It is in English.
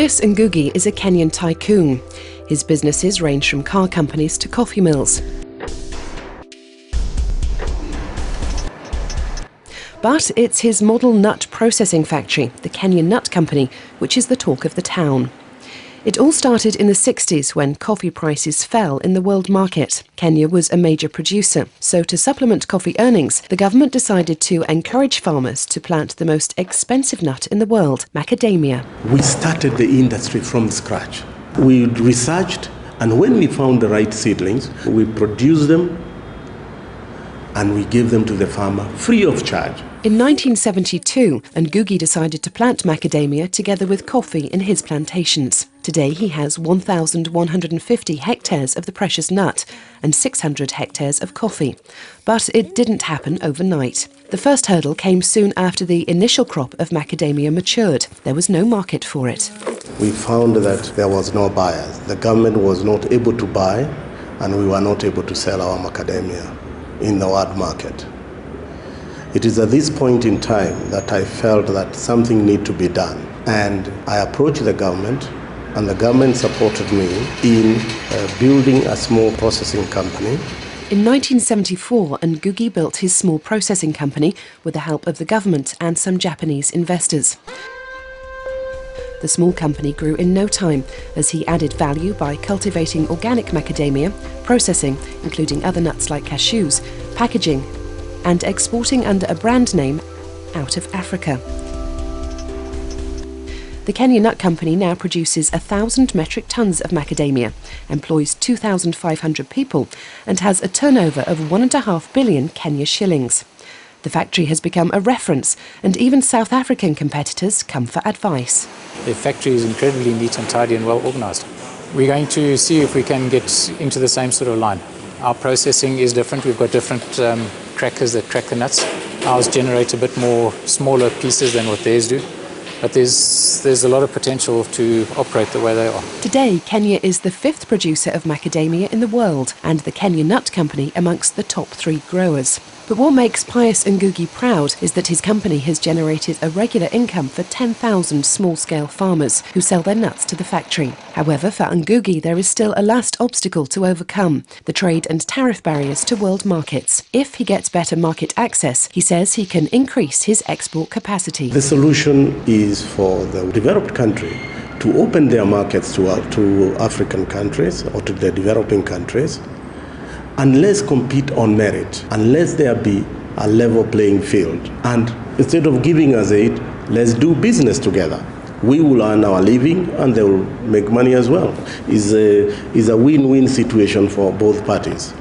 Pius Ngugi is a Kenyan tycoon. His businesses range from car companies to coffee mills. But it's his model nut processing factory, the Kenya Nut Company, which is the talk of the town. It all started in the 60s when coffee prices fell in the world market. Kenya was a major producer, so to supplement coffee earnings, the government decided to encourage farmers to plant the most expensive nut in the world, macadamia. We started the industry from scratch. We researched, and when we found the right seedlings, we produced them and we gave them to the farmer free of charge. In 1972, Ngugi decided to plant macadamia together with coffee in his plantations. Today he has 1,150 hectares of the precious nut and 600 hectares of coffee. But it didn't happen overnight. The first hurdle came soon after the initial crop of macadamia matured. There was no market for it. We found that there was no buyers. The government was not able to buy, and we were not able to sell our macadamia in the world market. It is at this point in time that I felt that something needed to be done. And I approached the government, and the government supported me in building a small processing company. In 1974, Ngugi built his small processing company with the help of the government and some Japanese investors. The small company grew in no time as he added value by cultivating organic macadamia, processing, including other nuts like cashews, packaging, and exporting under a brand name out of Africa. The Kenya Nut Company now produces 1,000 metric tons of macadamia, employs 2,500 people, and has a turnover of 1.5 billion Kenya shillings. The factory has become a reference, and even South African competitors come for advice. The factory is incredibly neat and tidy and well organised. We're going to see if we can get into the same sort of line. Our processing is different. We've got different crackers that crack the nuts. Ours generate a bit more smaller pieces than what theirs do. But there's a lot of potential to operate the way they are. Today, Kenya is the 5th producer of macadamia in the world and the Kenya Nut Company amongst the top 3 growers. But what makes Pius Ngugi proud is that his company has generated a regular income for 10,000 small-scale farmers who sell their nuts to the factory. However, for Ngugi, there is still a last obstacle to overcome: the trade and tariff barriers to world markets. If he gets better market access, he says he can increase his export capacity. The solution is for the developed country to open their markets to African countries or to the developing countries, and let's compete on merit, and let there be a level playing field. And instead of giving us aid, let's do business together. We will earn our living and they will make money as well. It's a win-win situation for both parties.